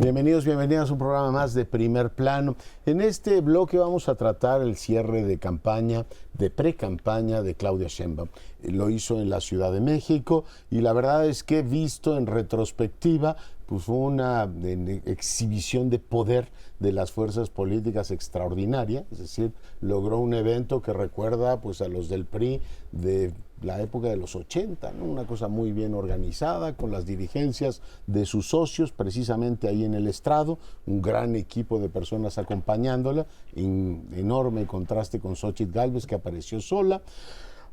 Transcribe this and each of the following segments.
Bienvenidos, bienvenidas a un programa más de Primer Plano. En este bloque vamos a tratar el cierre de campaña, de pre-campaña de Claudia Sheinbaum. Lo hizo en la Ciudad de México y la verdad es que visto en retrospectiva, pues fue una exhibición de poder de las fuerzas políticas extraordinaria, es decir, logró un evento que recuerda pues a los del PRI de la época de los 80, ¿no? Una cosa muy bien organizada, con las dirigencias de sus socios, precisamente ahí en el estrado, un gran equipo de personas acompañándola, en enorme contraste con Xóchitl Gálvez, que apareció sola.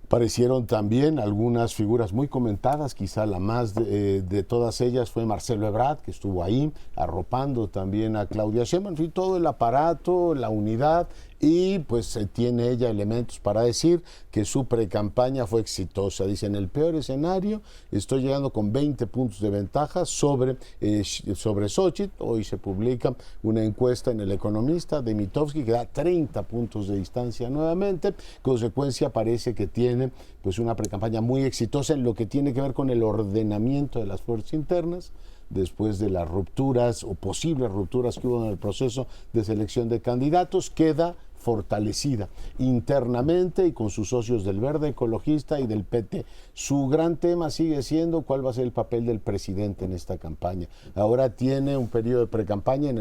Aparecieron también algunas figuras muy comentadas, quizá la más de todas ellas fue Marcelo Ebrard, que estuvo ahí arropando también a Claudia Sheinbaum, en fin, todo el aparato, la unidad, y pues tiene ella elementos para decir que su precampaña fue exitosa. Dice, en el peor escenario estoy llegando con 20 puntos de ventaja sobre Xóchitl. Hoy se publica una encuesta en El Economista de Mitofsky que da 30 puntos de distancia nuevamente. Consecuencia, parece que tiene pues una precampaña muy exitosa en lo que tiene que ver con el ordenamiento de las fuerzas internas, después de las rupturas o posibles rupturas que hubo en el proceso de selección de candidatos. Queda fortalecida internamente y con sus socios del Verde Ecologista y del PT. Su gran tema sigue siendo cuál va a ser el papel del presidente en esta campaña. Ahora tiene un periodo de precampaña,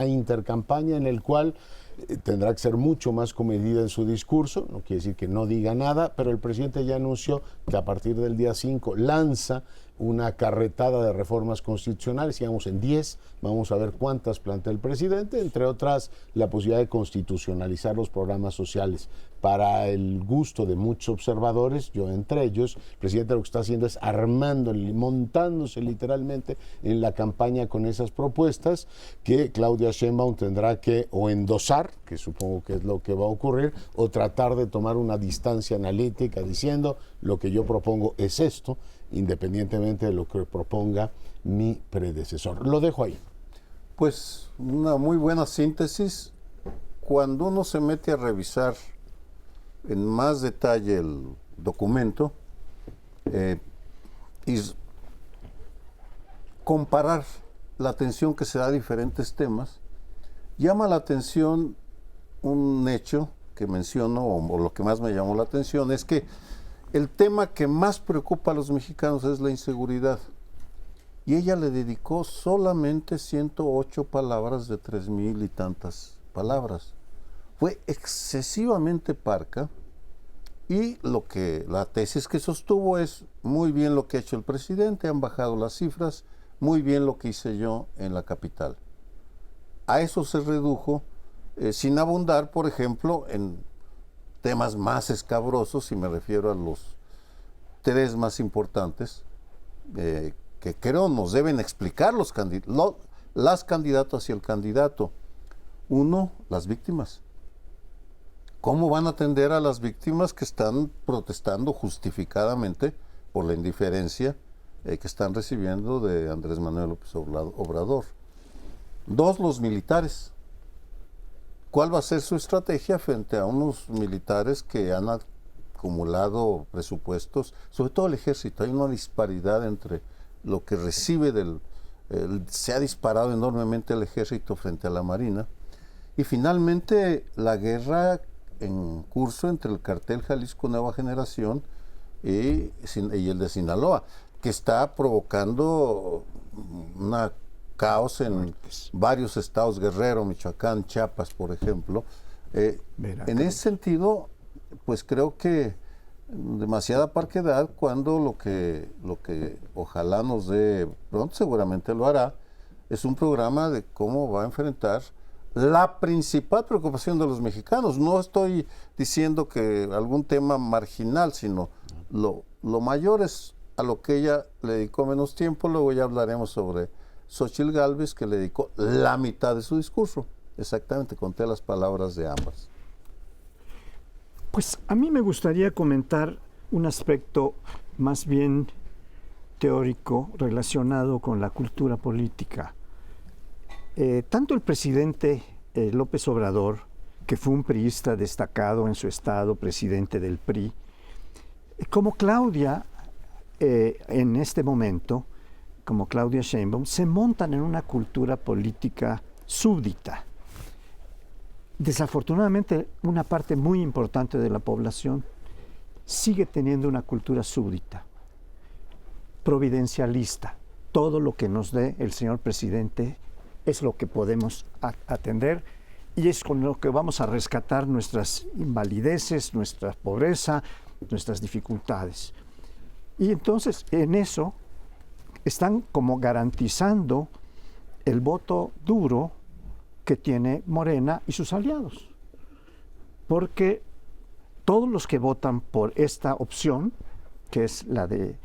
intercampaña, en el cual tendrá que ser mucho más comedida en su discurso. No quiere decir que no diga nada, pero el presidente ya anunció que a partir del día 5 lanza una carretada de reformas constitucionales, digamos en 10, vamos a ver cuántas plantea el presidente, entre otras la posibilidad de constitucionalizar los programas sociales. Para el gusto de muchos observadores, yo entre ellos, el presidente lo que está haciendo es montándose literalmente en la campaña con esas propuestas que Claudia Sheinbaum tendrá que o endosar, que supongo que es lo que va a ocurrir, o tratar de tomar una distancia analítica diciendo lo que yo propongo es esto, independientemente de lo que proponga mi predecesor. Lo dejo ahí. Pues una muy buena síntesis. Cuando uno se mete a revisar en más detalle el documento y comparar la atención que se da a diferentes temas, llama la atención un hecho que menciono, o lo que más me llamó la atención, es que el tema que más preocupa a los mexicanos es la inseguridad. Y ella le dedicó solamente 108 palabras de 3,000 y tantas palabras. Fue excesivamente parca, y la tesis que sostuvo es muy bien lo que ha hecho el presidente, han bajado las cifras, muy bien lo que hice yo en la capital. A eso se redujo, sin abundar, por ejemplo, en temas más escabrosos, y me refiero a los 3 más importantes, que creo nos deben explicar las candidatas y el candidato. 1, las víctimas. ¿Cómo van a atender a las víctimas que están protestando justificadamente por la indiferencia que están recibiendo de Andrés Manuel López Obrador? 2, los militares. ¿Cuál va a ser su estrategia frente a unos militares que han acumulado presupuestos, sobre todo el ejército? Hay una disparidad entre lo que recibe se ha disparado enormemente el ejército frente a la marina. Y finalmente la guerra en curso entre el cartel Jalisco Nueva Generación y el de Sinaloa, que está provocando una caos en varios estados, Guerrero, Michoacán, Chiapas, por ejemplo. En ese sentido, pues creo que demasiada parquedad, cuando lo que ojalá nos dé pronto, seguramente lo hará, es un programa de cómo va a enfrentar la principal preocupación de los mexicanos. No estoy diciendo que algún tema marginal, sino lo mayor es a lo que ella le dedicó menos tiempo. Luego ya hablaremos sobre Xóchitl Gálvez, que le dedicó la mitad de su discurso. Exactamente, conté las palabras de ambas. Pues a mí me gustaría comentar un aspecto más bien teórico relacionado con la cultura política. Tanto el presidente López Obrador, que fue un priista destacado en su estado, presidente del PRI, como Claudia, en este momento, como Claudia Sheinbaum, se montan en una cultura política súbdita. Desafortunadamente, una parte muy importante de la población sigue teniendo una cultura súbdita, providencialista. Todo lo que nos dé el señor presidente es lo que podemos atender y es con lo que vamos a rescatar nuestras invalideces, nuestra pobreza, nuestras dificultades. Y entonces, en eso, están como garantizando el voto duro que tiene Morena y sus aliados. Porque todos los que votan por esta opción, que es la de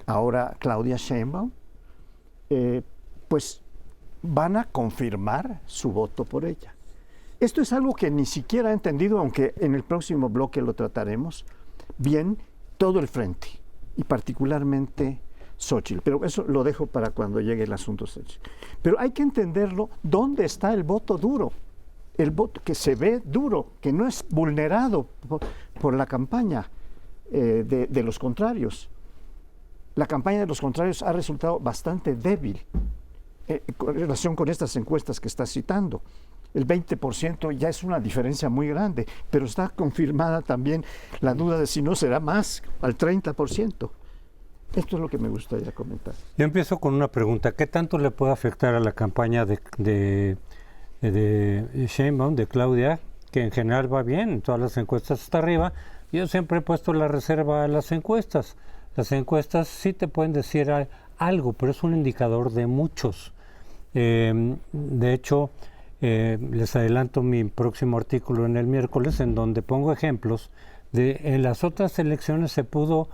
ahora Claudia Sheinbaum, pues van a confirmar su voto por ella. Esto es algo que ni siquiera he entendido, aunque en el próximo bloque lo trataremos, bien todo el frente, y particularmente Xóchitl, pero eso lo dejo para cuando llegue el asunto Xóchitl. Pero hay que entenderlo, ¿dónde está el voto duro? El voto que se ve duro, que no es vulnerado por la campaña de los contrarios. La campaña de los contrarios ha resultado bastante débil en relación con estas encuestas que está citando. El 20% ya es una diferencia muy grande, pero está confirmada también la duda de si no será más, al 30%. Esto es lo que me gustaría comentar. Yo empiezo con una pregunta. ¿Qué tanto le puede afectar a la campaña de Sheinbaum, de Claudia, que en general va bien, en todas las encuestas está arriba? Yo siempre he puesto la reserva a las encuestas. Las encuestas sí te pueden decir algo, pero es un indicador de muchos. De hecho, les adelanto mi próximo artículo en el miércoles, en donde pongo ejemplos de en las otras elecciones se pudo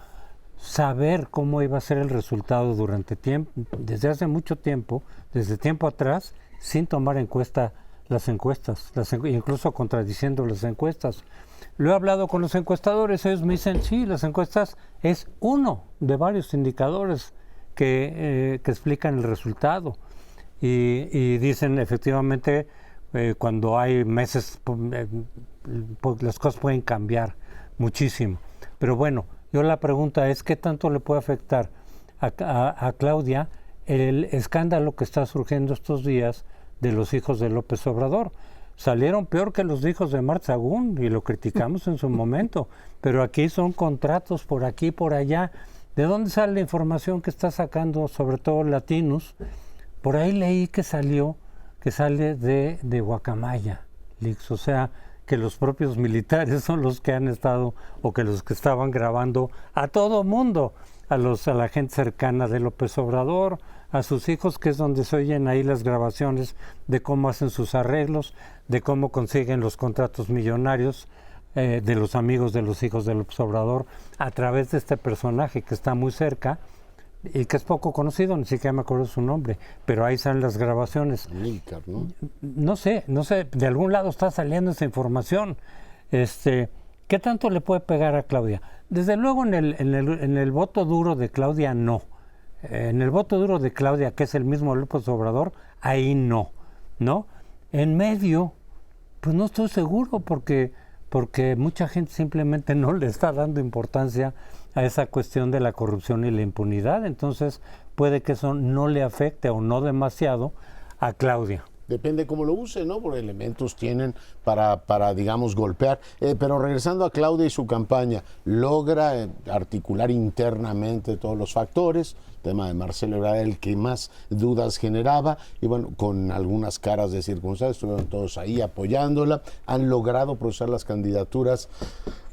saber cómo iba a ser el resultado durante tiempo, desde hace mucho tiempo, desde tiempo atrás, sin tomar en cuenta las encuestas, incluso contradiciendo las encuestas. Lo he hablado con los encuestadores, ellos me dicen, sí, las encuestas es uno de varios indicadores que explican el resultado. Y dicen, efectivamente, cuando hay meses, las cosas pueden cambiar muchísimo. Pero bueno, yo la pregunta es, ¿qué tanto le puede afectar a Claudia el escándalo que está surgiendo estos días de los hijos de López Obrador? Salieron peor que los hijos de Martha Sagún y lo criticamos en su momento, pero aquí son contratos por aquí y por allá. ¿De dónde sale la información que está sacando, sobre todo Latinos? Por ahí leí que sale de Guacamaya, Lix, o sea, que los propios militares son los que han estado, o que los que estaban grabando a todo mundo, a la gente cercana de López Obrador, a sus hijos, que es donde se oyen ahí las grabaciones de cómo hacen sus arreglos, de cómo consiguen los contratos millonarios de los amigos de los hijos de López Obrador, a través de este personaje que está muy cerca y que es poco conocido, ni siquiera me acuerdo su nombre, pero ahí salen las grabaciones. Amílcar, ¿no? No sé, de algún lado está saliendo esa información. ¿Qué tanto le puede pegar a Claudia? Desde luego en el voto duro de Claudia, no. En el voto duro de Claudia, que es el mismo López Obrador, ahí no, ¿no? En medio, pues no estoy seguro, porque mucha gente simplemente no le está dando importancia a esa cuestión de la corrupción y la impunidad. Entonces puede que eso no le afecte o no demasiado a Claudia. Depende cómo lo use, ¿no? Porque elementos tienen para digamos, golpear. Pero regresando a Claudia y su campaña, logra articular internamente todos los factores. El tema de Marcelo era el que más dudas generaba. Y bueno, con algunas caras de circunstancia, estuvieron todos ahí apoyándola. Han logrado procesar las candidaturas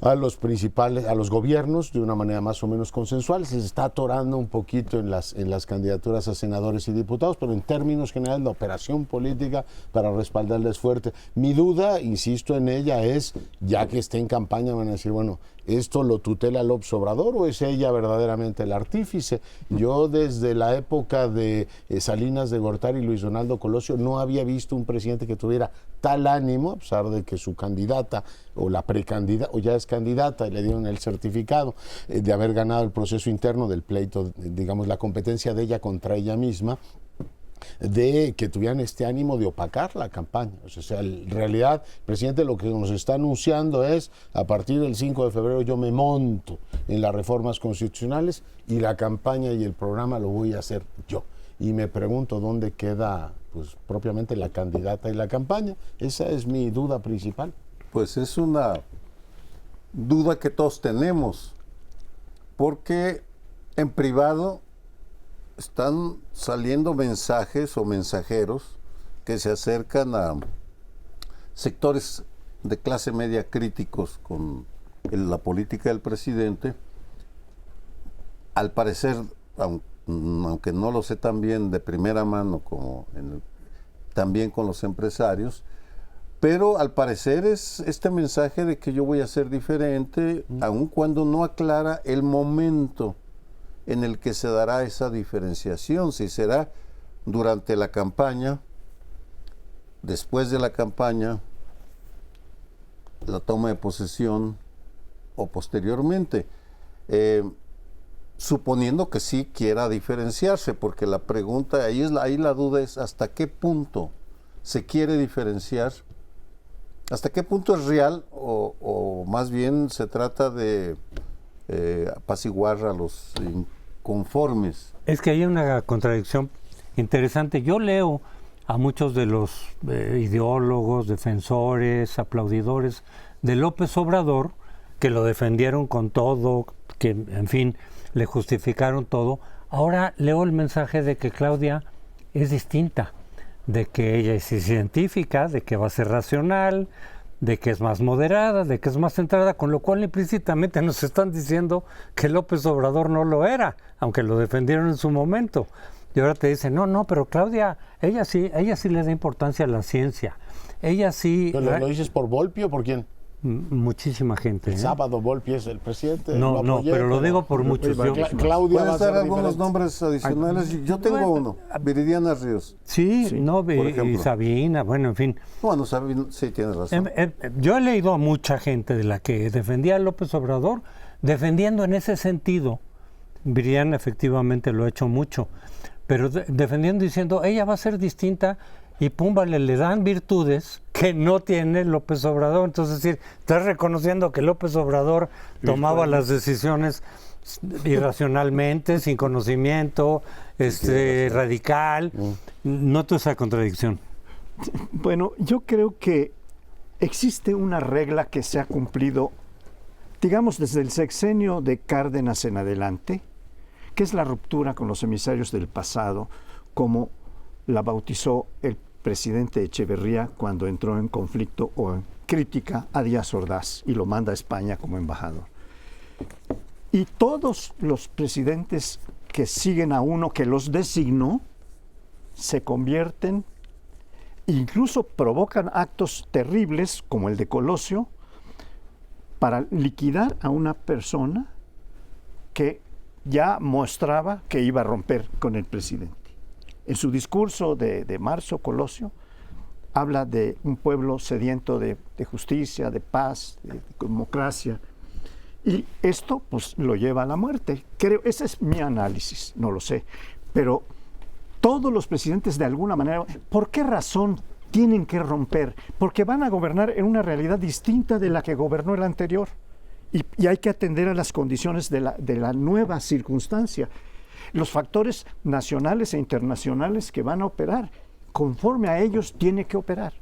a los gobiernos de una manera más o menos consensual. Se está atorando un poquito en las candidaturas a senadores y diputados, pero en términos generales la operación política para respaldarla es fuerte. Mi duda, insisto en ella, es, ya que esté en campaña, van a decir, bueno, ¿esto lo tutela López Obrador o es ella verdaderamente el artífice? Yo desde la época de Salinas de Gortari y Luis Donaldo Colosio no había visto un presidente que tuviera tal ánimo, a pesar de que su candidata o la precandidata, o ya es candidata y le dieron el certificado de haber ganado el proceso interno del pleito, digamos la competencia de ella contra ella misma. de que tuvieran este ánimo de opacar la campaña. O sea, en realidad, el presidente lo que nos está anunciando es, a partir del 5 de febrero yo me monto en las reformas constitucionales y la campaña y el programa lo voy a hacer yo. Y me pregunto dónde queda, pues, propiamente la candidata y la campaña. Esa es mi duda principal. Pues es una duda que todos tenemos, porque en privado están saliendo mensajes o mensajeros que se acercan a sectores de clase media críticos con la política del presidente. Al parecer, aunque no lo sé tan bien de primera mano como también con los empresarios, pero al parecer es este mensaje de que yo voy a ser diferente, aun cuando no aclara el momento en el que se dará esa diferenciación, si será durante la campaña, después de la campaña, la toma de posesión o posteriormente, suponiendo que sí quiera diferenciarse, porque la pregunta, ahí la duda es hasta qué punto se quiere diferenciar, hasta qué punto es real o más bien se trata de apaciguar a los inconformes. Es que hay una contradicción interesante. Yo leo a muchos de los ideólogos, defensores, aplaudidores de López Obrador, que lo defendieron con todo, que en fin, le justificaron todo. Ahora leo el mensaje de que Claudia es distinta, de que ella es científica, de que va a ser racional, de que es más moderada, de que es más centrada, con lo cual implícitamente nos están diciendo que López Obrador no lo era, aunque lo defendieron en su momento. Y ahora te dicen, no, pero Claudia, ella sí le da importancia a la ciencia. Ella sí... ¿Pero lo dices por Volpi o por quién? Muchísima gente. El sábado Volpi es el presidente. No, pero lo digo por muchos. Claudia va a ¿Puedes ser dar algunos diferente. nombres adicionales? Yo tengo uno, Viridiana Ríos. Sí, por y ejemplo. Sabina, bueno, en fin. Bueno, Sabina, sí, tienes razón. Yo he leído a mucha gente de la que defendía a López Obrador, defendiendo en ese sentido. Viridiana efectivamente lo ha hecho mucho, pero defendiendo diciendo, ella va a ser distinta, y pumba, le dan virtudes que no tiene López Obrador. Entonces, es decir, estás reconociendo que López Obrador tomaba las decisiones irracionalmente, sin conocimiento, radical. Noto esa contradicción. Bueno, yo creo que existe una regla que se ha cumplido, digamos, desde el sexenio de Cárdenas en adelante, que es la ruptura con los emisarios del pasado, como la bautizó el presidente Echeverría cuando entró en conflicto o en crítica a Díaz Ordaz y lo manda a España como embajador. Y todos los presidentes que siguen a uno que los designó se convierten, incluso provocan actos terribles como el de Colosio para liquidar a una persona que ya mostraba que iba a romper con el presidente. En su discurso de marzo, Colosio habla de un pueblo sediento de justicia, de paz, de democracia. Y esto, pues, lo lleva a la muerte. Creo, ese es mi análisis, no lo sé. Pero todos los presidentes, de alguna manera, ¿por qué razón tienen que romper? Porque van a gobernar en una realidad distinta de la que gobernó el anterior. Y hay que atender a las condiciones de la nueva circunstancia. Los factores nacionales e internacionales que van a operar, conforme a ellos tiene que operar.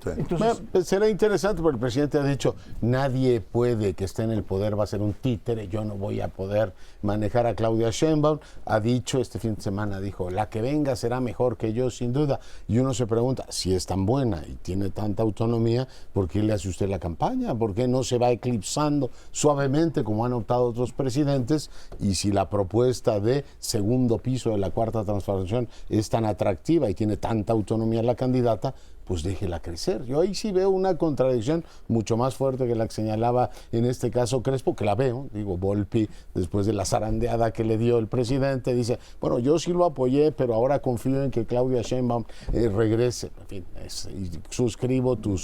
Sí. Entonces, pues será interesante porque el presidente ha dicho, nadie puede que esté en el poder, va a ser un títere, yo no voy a poder manejar a Claudia Sheinbaum. Ha dicho, este fin de semana dijo, la que venga será mejor que yo, sin duda. Y uno se pregunta, si es tan buena y tiene tanta autonomía, ¿por qué le hace usted la campaña? ¿Por qué no se va eclipsando suavemente como han optado otros presidentes? Y si la propuesta de segundo piso de la Cuarta Transformación es tan atractiva y tiene tanta autonomía la candidata, pues déjela crecer. Yo ahí sí veo una contradicción mucho más fuerte que la que señalaba en este caso Crespo, que la veo. Digo, Volpi, después de la zarandeada que le dio el presidente, dice, bueno, yo sí lo apoyé, pero ahora confío en que Claudia Sheinbaum regrese. En fin, y suscribo tu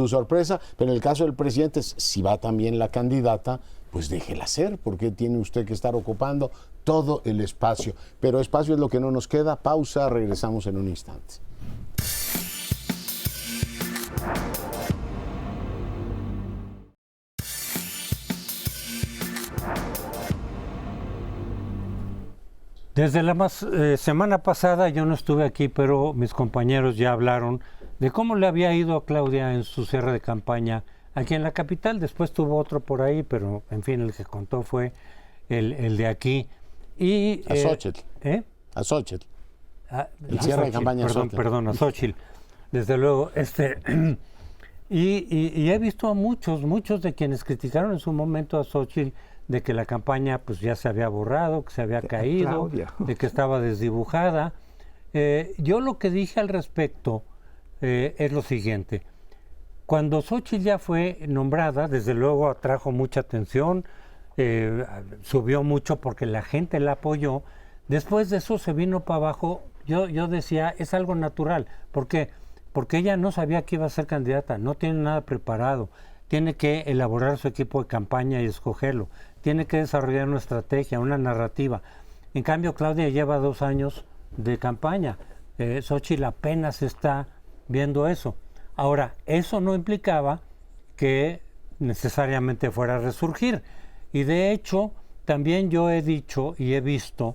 sorpresa, pero en el caso del presidente, si va también la candidata, pues déjela ser, porque tiene usted que estar ocupando todo el espacio. Pero espacio es lo que no nos queda. Pausa, regresamos en un instante. Desde la semana pasada yo no estuve aquí, pero mis compañeros ya hablaron de cómo le había ido a Claudia en su cierre de campaña aquí en la capital. Después tuvo otro por ahí, pero en fin, el que contó fue el de aquí. Y, a Xóchitl. A Xóchitl. El cierre de campaña. Perdón, a Xóchitl. Desde luego, y he visto a muchos de quienes criticaron en su momento a Xóchitl de que la campaña pues ya se había borrado, que se había caído, de que estaba desdibujada. Yo lo que dije al respecto es lo siguiente. Cuando Xóchitl ya fue nombrada, desde luego atrajo mucha atención, subió mucho porque la gente la apoyó. Después de eso se vino para abajo. Yo decía, es algo natural. ¿Por qué? Porque ella no sabía que iba a ser candidata, no tiene nada preparado. Tiene que elaborar su equipo de campaña y escogerlo. Tiene que desarrollar una estrategia, una narrativa. En cambio, Claudia lleva 2 años de campaña. Xóchitl apenas está viendo eso. Ahora, eso no implicaba que necesariamente fuera a resurgir. Y de hecho, también yo he dicho y he visto,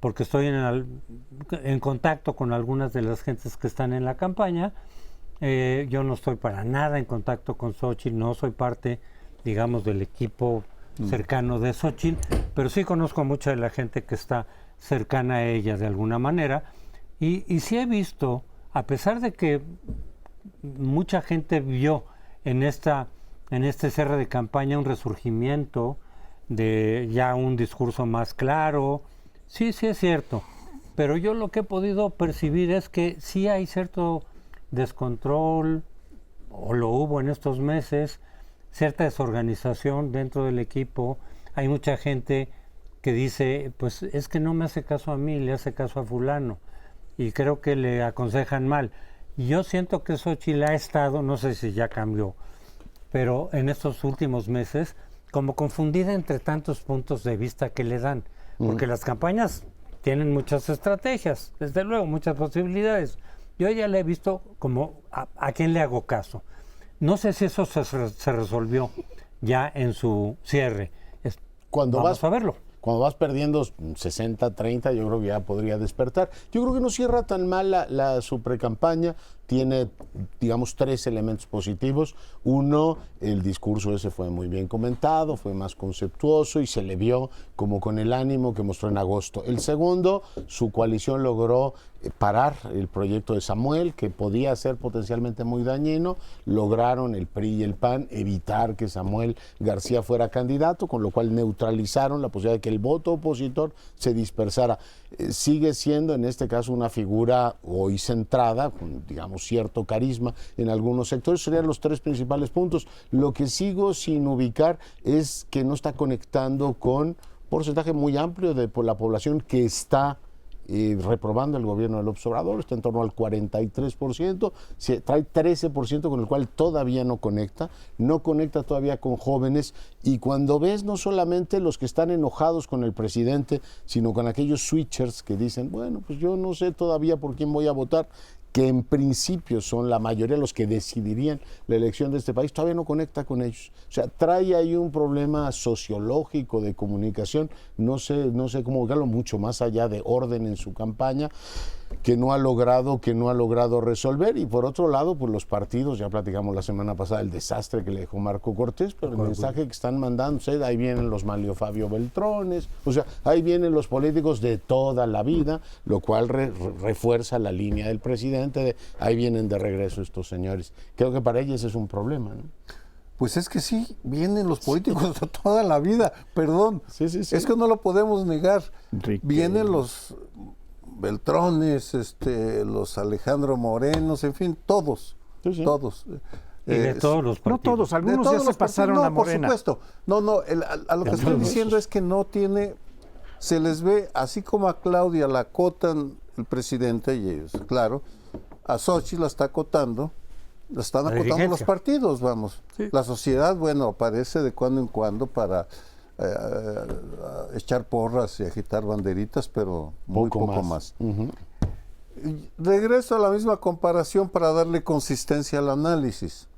porque estoy en contacto con algunas de las gentes que están en la campaña, yo no estoy para nada en contacto con Xóchitl, no soy parte, digamos, del equipo cercano de Xóchitl, pero sí conozco a mucha de la gente que está cercana a ella de alguna manera, y sí he visto, a pesar de que mucha gente vio en este cierre de campaña un resurgimiento de ya un discurso más claro, sí es cierto, pero yo lo que he podido percibir es que sí hay cierto descontrol, o lo hubo en estos meses, cierta desorganización dentro del equipo. Hay mucha gente que dice, pues es que no me hace caso a mí, le hace caso a fulano, y creo que le aconsejan mal. Y yo siento que Xóchitl ha estado, no sé si ya cambió, pero en estos últimos meses, como confundida entre tantos puntos de vista que le dan, porque las campañas tienen muchas estrategias, desde luego, muchas posibilidades. Yo ya le he visto como a quién le hago caso. No sé si eso se resolvió ya en su cierre. Vamos a verlo. Cuando vas perdiendo 60-30, yo creo que ya podría despertar. Yo creo que no cierra tan mal su precampaña. Tiene, digamos, 3 elementos positivos. Uno, el discurso ese fue muy bien comentado, fue más conceptuoso y se le vio como con el ánimo que mostró en agosto. El segundo, su coalición logró parar el proyecto de Samuel, que podía ser potencialmente muy dañino. Lograron el PRI y el PAN evitar que Samuel García fuera candidato, con lo cual neutralizaron la posibilidad de que el voto opositor se dispersara. Sigue siendo en este caso una figura hoy centrada, con, digamos, cierto carisma en algunos sectores. Serían los 3 principales puntos. Lo que sigo sin ubicar es que no está conectando con un porcentaje muy amplio de la población que está reprobando el gobierno del López Obrador. Está en torno al 43%, trae 13% con el cual todavía no conecta todavía con jóvenes, y cuando ves no solamente los que están enojados con el presidente, sino con aquellos switchers que dicen, bueno, pues yo no sé todavía por quién voy a votar, que en principio son la mayoría los que decidirían la elección de este país, todavía no conecta con ellos. O sea, trae ahí un problema sociológico de comunicación, no sé cómo ubicarlo, mucho más allá de orden en su campaña, que no ha logrado resolver. Y por otro lado, pues los partidos, ya platicamos la semana pasada el desastre que le dejó Marco Cortés, pero el mensaje que están mandando, ahí vienen los Manlio Fabio Beltrones, o sea, ahí vienen los políticos de toda la vida, lo cual refuerza la línea del presidente de ahí vienen de regreso estos señores. Creo que para ellos es un problema, ¿no? Pues es que sí, vienen los políticos de toda la vida, perdón. Sí. Es que no lo podemos negar. Vienen los Beltrones, los Alejandro Morenos, en fin, todos. Todos. Y de todos los partidos. No todos, algunos ya se pasaron a Morena. Por supuesto. No, a lo que estoy diciendo es que no tiene, se les ve, así como a Claudia la acotan el presidente y ellos, claro, a Xóchitl la está acotando, la están acotando los partidos, vamos. Sí. La sociedad, bueno, aparece de cuando en cuando para echar porras y agitar banderitas, pero muy poco más. Ujú. Regreso a la misma comparación para darle consistencia al análisis.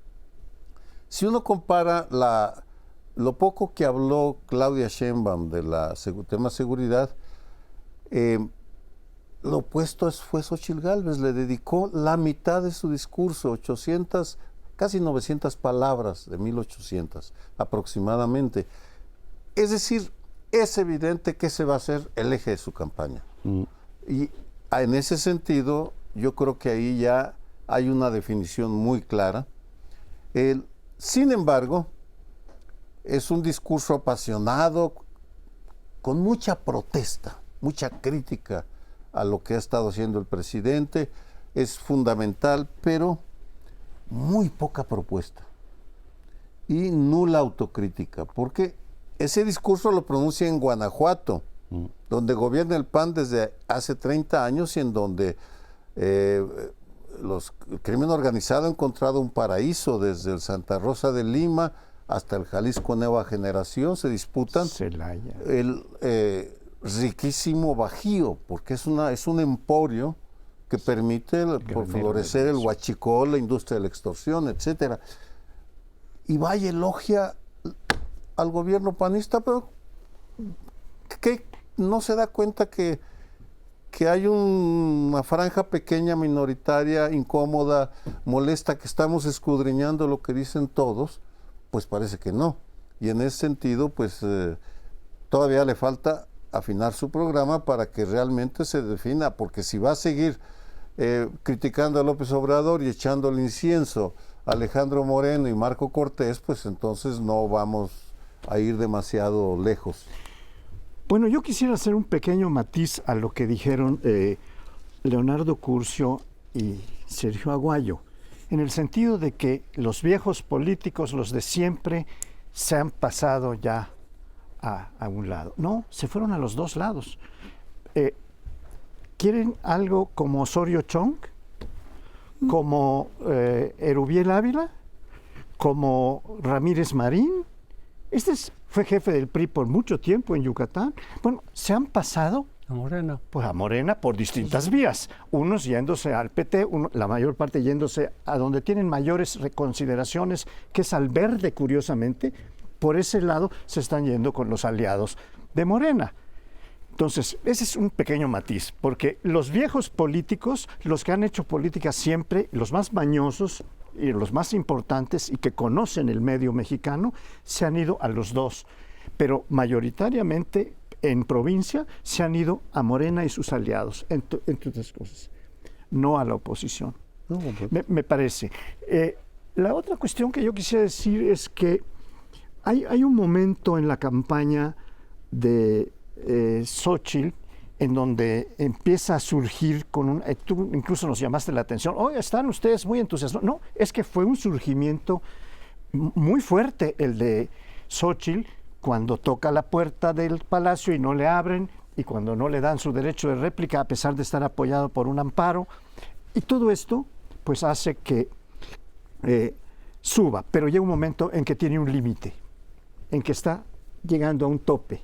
Si uno compara lo poco que habló Claudia Sheinbaum de tema seguridad, lo opuesto fue Xóchitl Gálvez. Le dedicó la mitad de su discurso, 800, casi 900 palabras, de 1800 aproximadamente. Es decir, es evidente que ese va a ser el eje de su campaña. Y en ese sentido, yo creo que ahí ya hay una definición muy clara. Sin embargo, es un discurso apasionado, con mucha protesta, mucha crítica a lo que ha estado haciendo el presidente. Es fundamental, pero muy poca propuesta y nula autocrítica, porque ese discurso lo pronuncia en Guanajuato, donde gobierna el PAN desde hace 30 años y en donde el crimen organizado ha encontrado un paraíso, desde el Santa Rosa de Lima hasta el Jalisco Nueva Generación. Se disputan Celaya. el riquísimo Bajío, porque es un emporio que permite florecer el huachicol, la industria de la extorsión, etcétera. Y vaya, elogia al gobierno panista, pero que no se da cuenta que hay una franja pequeña, minoritaria, incómoda, molesta, que estamos escudriñando lo que dicen todos. Pues parece que no. Y en ese sentido, pues todavía le falta afinar su programa para que realmente se defina, porque si va a seguir criticando a López Obrador y echando el incienso a Alejandro Moreno y Marco Cortés, pues entonces no vamos a ir demasiado lejos. Bueno, yo quisiera hacer un pequeño matiz a lo que dijeron Leonardo Curcio y Sergio Aguayo, en el sentido de que los viejos políticos, los de siempre, se han pasado ya a un lado. No, se fueron a los dos lados. ¿Quieren algo como Osorio Chong? ¿Como Erubiel Ávila? ¿Como Ramírez Marín? Fue jefe del PRI por mucho tiempo en Yucatán. Bueno, se han pasado A Morena. pues a Morena por distintas vías. Unos yéndose al PT, la mayor parte yéndose a donde tienen mayores reconsideraciones, que es al Verde, curiosamente. Por ese lado se están yendo con los aliados de Morena. Entonces, ese es un pequeño matiz, porque los viejos políticos, los que han hecho política siempre, los más mañosos y los más importantes y que conocen el medio mexicano, se han ido a los dos. Pero mayoritariamente en provincia se han ido a Morena y sus aliados, entre otras cosas, no a la oposición. No, Me parece. La otra cuestión que yo quisiera decir es que hay un momento en la campaña de Xóchitl en donde empieza a surgir con tú incluso nos llamaste la atención, oye, están ustedes muy entusiasmados. No, es que fue un surgimiento muy fuerte el de Xóchitl cuando toca la puerta del palacio y no le abren, y cuando no le dan su derecho de réplica a pesar de estar apoyado por un amparo, y todo esto pues hace que suba, pero llega un momento en que tiene un límite, en que está llegando a un tope.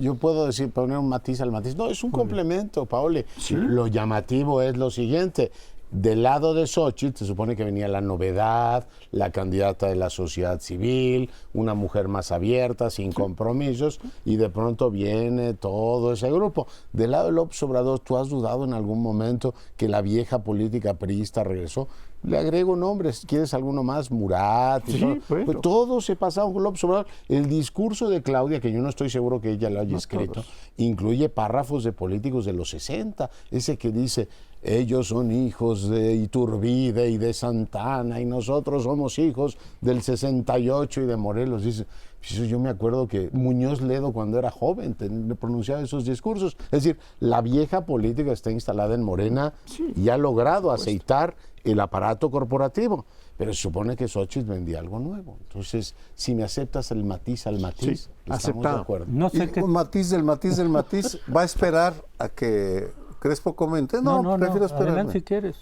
Yo puedo decir, poner un matiz al matiz. No, es un complemento, Paoli. ¿Sí? Lo llamativo es lo siguiente. Del lado de Xóchitl se supone que venía la novedad, la candidata de la sociedad civil, una mujer más abierta, sin compromisos, y de pronto viene todo ese grupo. Del lado de López Obrador, ¿tú has dudado en algún momento que la vieja política priista regresó? Le agrego nombres, ¿quieres alguno más? Murat, y sí, todo. Bueno. Pues todo se pasaba con López Obrador. El discurso de Claudia, que yo no estoy seguro que ella lo haya escrito, incluye párrafos de políticos de los 60, ese que dice: ellos son hijos de Iturbide y de Santana y nosotros somos hijos del 68 y de Morelos. Dice, yo me acuerdo que Muñoz Ledo, cuando era joven, pronunciaba esos discursos. Es decir, la vieja política está instalada en Morena y ha logrado aceitar el aparato corporativo, pero se supone que Xóchitl vendía algo nuevo. Entonces, si me aceptas el matiz al matiz, Sí, estamos aceptado. de acuerdo. No sé qué. Un matiz del matiz del matiz. ¿Va a esperar a que Crespo comente? No, prefiero esperarme. Adelante si quieres.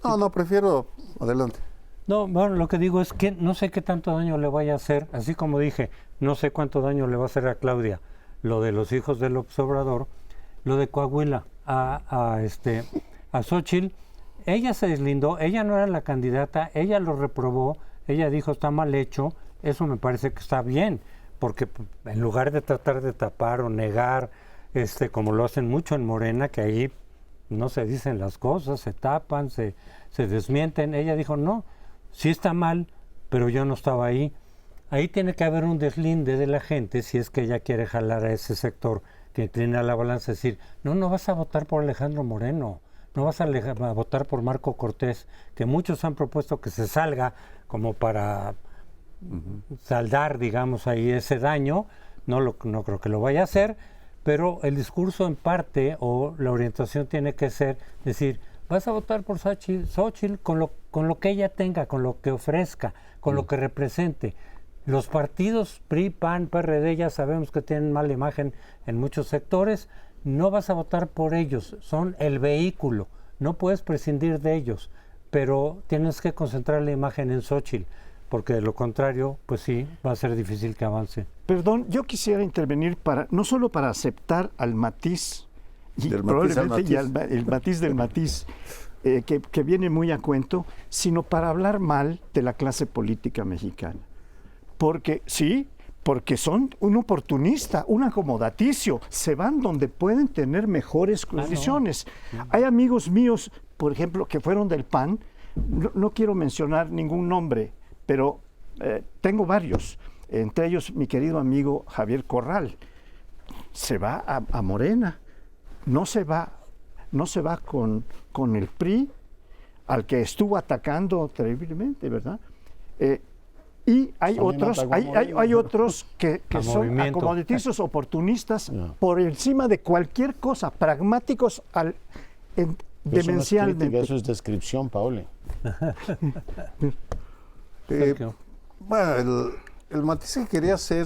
No, prefiero adelante. No, bueno, lo que digo es que no sé qué tanto daño le vaya a hacer, así como dije, no sé cuánto daño le va a hacer a Claudia lo de los hijos del Obrador, lo de Coahuila a Xóchitl. Ella se deslindó, ella no era la candidata, ella lo reprobó, ella dijo está mal hecho, eso me parece que está bien, porque en lugar de tratar de tapar o negar, como lo hacen mucho en Morena, que ahí no se dicen las cosas, se tapan, se desmienten, ella dijo no, sí está mal, pero yo no estaba ahí. Ahí tiene que haber un deslinde de la gente si es que ella quiere jalar a ese sector que inclina la balanza, decir, no vas a votar por Alejandro Moreno, no vas a votar por Marco Cortés, que muchos han propuesto que se salga como para saldar, digamos, ahí ese daño, no creo que lo vaya a hacer, pero el discurso en parte o la orientación tiene que ser decir, vas a votar por Xóchitl con lo que ella tenga, con lo que ofrezca, con lo que represente. Los partidos PRI, PAN, PRD ya sabemos que tienen mala imagen en muchos sectores, no vas a votar por ellos, son el vehículo, no puedes prescindir de ellos, pero tienes que concentrar la imagen en Xóchitl, porque de lo contrario, pues sí, va a ser difícil que avance. Perdón, yo quisiera intervenir no solo para aceptar al matiz, y Del probablemente matiz el matiz del matiz, que viene muy a cuento, sino para hablar mal de la clase política mexicana. Porque son un oportunista, un acomodaticio, se van donde pueden tener mejores condiciones. Hay amigos míos, por ejemplo, que fueron del PAN, no quiero mencionar ningún nombre, pero tengo varios, entre ellos mi querido amigo Javier Corral, se va a Morena, no se va con el PRI, al que estuvo atacando terriblemente, ¿verdad? Y hay otros que son acomodaticios, oportunistas, por encima de cualquier cosa, pragmáticos demencialmente. Eso es descripción, Paoli. Bueno, el matiz que quería hacer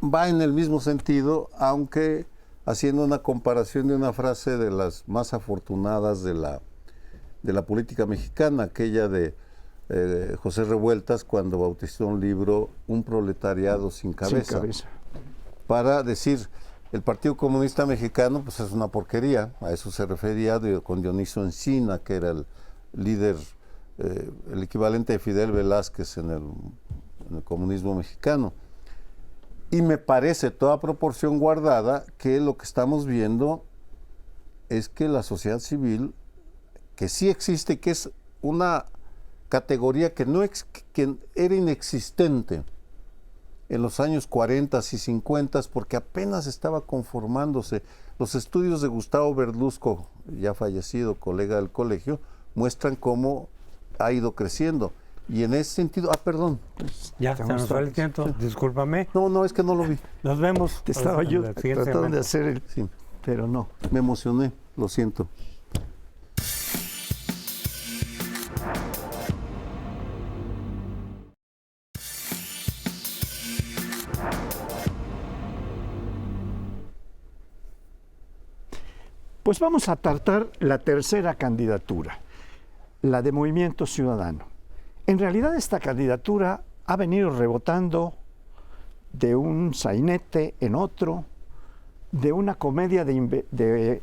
va en el mismo sentido, aunque haciendo una comparación de una frase de las más afortunadas de la política mexicana, aquella de José Revueltas, cuando bautizó un libro, Un proletariado sin cabeza, para decir, el Partido Comunista Mexicano pues es una porquería, a eso se refería con Dioniso Encina, que era el líder, el equivalente de Fidel Velázquez en el comunismo mexicano. Y me parece, toda proporción guardada, que lo que estamos viendo es que la sociedad civil, que sí existe, que es una categoría que era inexistente en los años 40 y 50, porque apenas estaba conformándose. Los estudios de Gustavo Verduzco, ya fallecido, colega del colegio, muestran cómo ha ido creciendo. Y en ese sentido, perdón. Ya, se nos fue el tiempo, sí. Discúlpame. No, es que no lo vi. Nos vemos. Te estaba yo tratando de hacer sí. Pero no. Me emocioné, lo siento. Pues vamos a tratar la tercera candidatura, la de Movimiento Ciudadano. En realidad esta candidatura ha venido rebotando de un sainete en otro, de una comedia de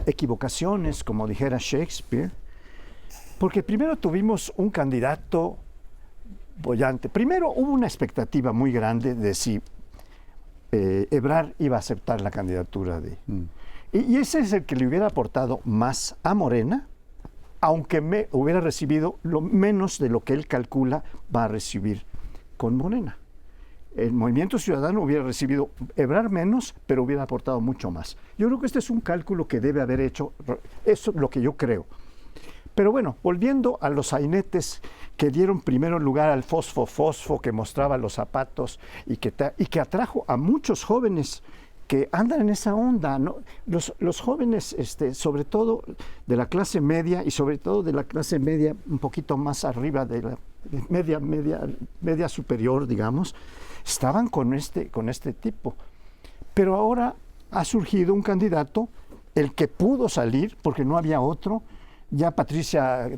equivocaciones, como dijera Shakespeare, porque primero tuvimos un candidato boyante. Primero hubo una expectativa muy grande de si Ebrard iba a aceptar la candidatura de... Y ese es el que le hubiera aportado más a Morena, aunque hubiera recibido lo menos de lo que él calcula va a recibir con Morena. El Movimiento Ciudadano hubiera recibido Ebrard menos, pero hubiera aportado mucho más. Yo creo que este es un cálculo que debe haber hecho, eso es lo que yo creo. Pero bueno, volviendo a los sainetes que dieron primero lugar al fosfo que mostraba los zapatos y que atrajo a muchos jóvenes que andan en esa onda, ¿no? Los jóvenes, sobre todo de la clase media y sobre todo de la clase media un poquito más arriba de la media superior, digamos, estaban con este tipo. Pero ahora ha surgido un candidato, el que pudo salir, porque no había otro, Ya Patricia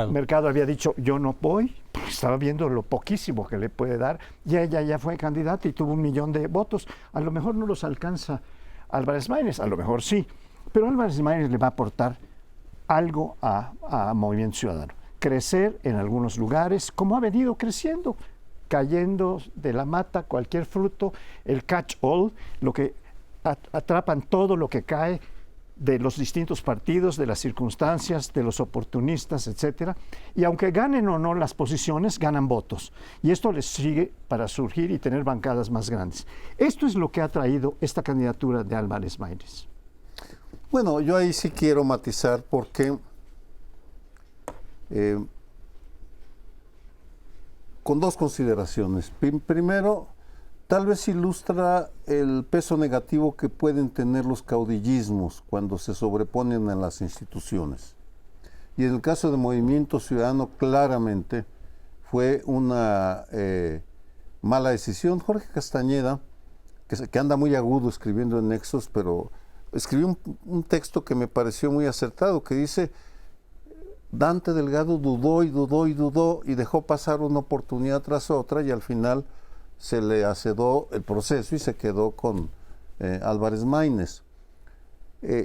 Mercado había dicho, yo no voy, porque estaba viendo lo poquísimo que le puede dar, y ella ya fue candidata y tuvo 1 millón de votos. A lo mejor no los alcanza Álvarez Maínez, a lo mejor sí, pero Álvarez Maínez le va a aportar algo a Movimiento Ciudadano. Crecer en algunos lugares, como ha venido creciendo, cayendo de la mata cualquier fruto, el catch-all, lo que atrapan todo lo que cae de los distintos partidos, de las circunstancias, de los oportunistas, etcétera. Y aunque ganen o no las posiciones, ganan votos. Y esto les sigue para surgir y tener bancadas más grandes. Esto es lo que ha traído esta candidatura de Álvarez Maínez. Bueno, yo ahí sí quiero matizar porque con 2 consideraciones. Primero, tal vez ilustra el peso negativo que pueden tener los caudillismos cuando se sobreponen a las instituciones. Y en el caso de Movimiento Ciudadano, claramente fue una mala decisión. Jorge Castañeda, que anda muy agudo escribiendo en Nexos, pero escribió un texto que me pareció muy acertado, que dice: Dante Delgado dudó y dudó y dudó y dejó pasar una oportunidad tras otra y al final se le acedó el proceso y se quedó con Álvarez Maínez.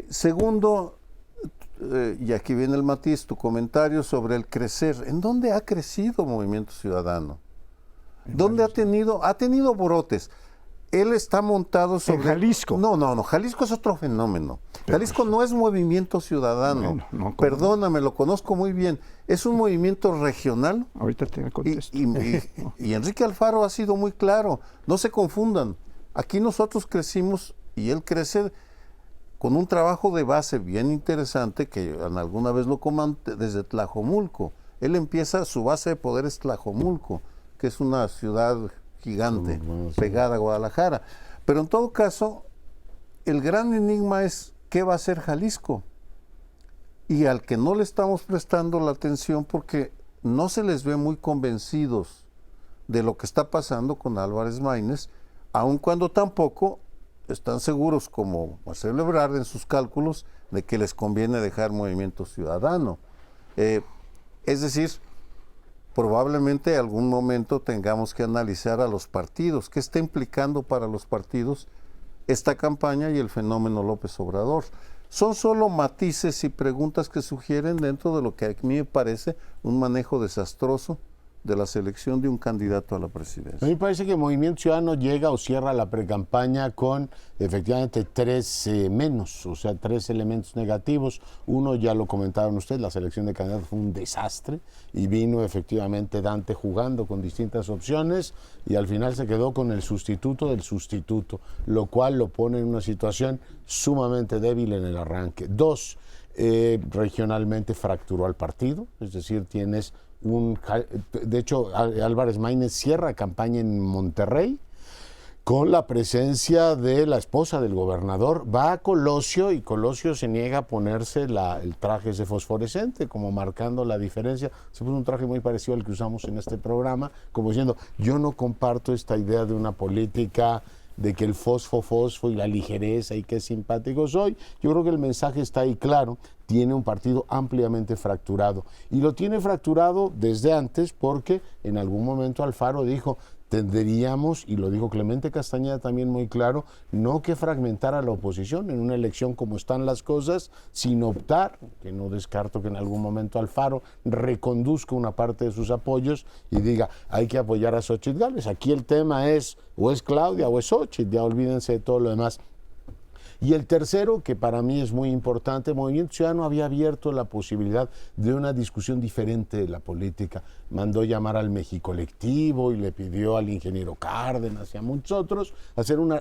Segundo, y aquí viene el matiz, tu comentario sobre el crecer. ¿En dónde ha crecido Movimiento Ciudadano? ¿Dónde ha tenido brotes? Él está montado sobre... En Jalisco. No, Jalisco es otro fenómeno. Pero Jalisco no es Movimiento Ciudadano. Bueno, no, perdóname, lo conozco muy bien. Es un movimiento regional. Ahorita te contesto. Y Enrique Alfaro ha sido muy claro. No se confundan. Aquí nosotros crecimos y él crece con un trabajo de base bien interesante que alguna vez lo comenté desde Tlajomulco. Él empieza, su base de poder es Tlajomulco, que es una ciudad gigante, pegada a Guadalajara. Pero en todo caso, el gran enigma es qué va a hacer Jalisco. Y al que no le estamos prestando la atención porque no se les ve muy convencidos de lo que está pasando con Álvarez Maínez, aun cuando tampoco están seguros como Marcelo Ebrard en sus cálculos de que les conviene dejar Movimiento Ciudadano. Es decir, probablemente en algún momento tengamos que analizar a los partidos, qué está implicando para los partidos esta campaña y el fenómeno López Obrador. Son solo matices y preguntas que sugieren dentro de lo que a mí me parece un manejo desastroso de la selección de un candidato a la presidencia. A mí me parece que Movimiento Ciudadano llega o cierra la precampaña con efectivamente 3 menos, o sea, 3 elementos negativos. Uno, ya lo comentaron ustedes, la selección de candidatos fue un desastre y vino efectivamente Dante jugando con distintas opciones y al final se quedó con el sustituto del sustituto, lo cual lo pone en una situación sumamente débil en el arranque. 2, regionalmente fracturó al partido, es decir, tienes de hecho, Álvarez Maínez cierra campaña en Monterrey con la presencia de la esposa del gobernador. Va a Colosio y Colosio se niega a ponerse el traje ese fosforescente, como marcando la diferencia. Se puso un traje muy parecido al que usamos en este programa, como diciendo, yo no comparto esta idea de una política de que el fosfo y la ligereza y qué simpático soy. Yo creo que el mensaje está ahí claro. Tiene un partido ampliamente fracturado y lo tiene fracturado desde antes porque en algún momento Alfaro dijo tendríamos, y lo dijo Clemente Castañeda también muy claro, no que fragmentar a la oposición en una elección como están las cosas, sino optar, que no descarto que en algún momento Alfaro reconduzca una parte de sus apoyos y diga, hay que apoyar a Xóchitl Gálvez. Aquí el tema es, o es Claudia o es Xóchitl, ya olvídense de todo lo demás. Y el tercero, que para mí es muy importante, Movimiento Ciudadano había abierto la posibilidad de una discusión diferente de la política. Mandó llamar al Mexicolectivo y le pidió al ingeniero Cárdenas y a muchos otros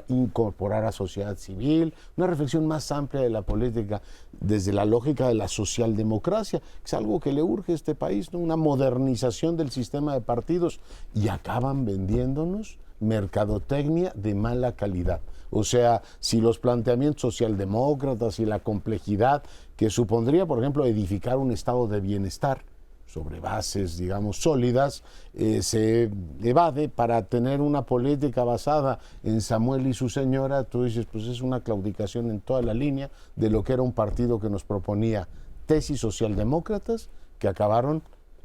incorporar a sociedad civil, una reflexión más amplia de la política desde la lógica de la socialdemocracia, que es algo que le urge a este país, ¿no? Una modernización del sistema de partidos, y acaban vendiéndonos mercadotecnia de mala calidad. O sea, si los planteamientos socialdemócratas y la complejidad que supondría, por ejemplo, edificar un estado de bienestar sobre bases, digamos, sólidas, se evade para tener una política basada en Samuel y su señora, tú dices, pues es una claudicación en toda la línea de lo que era un partido que nos proponía tesis socialdemócratas que acabaron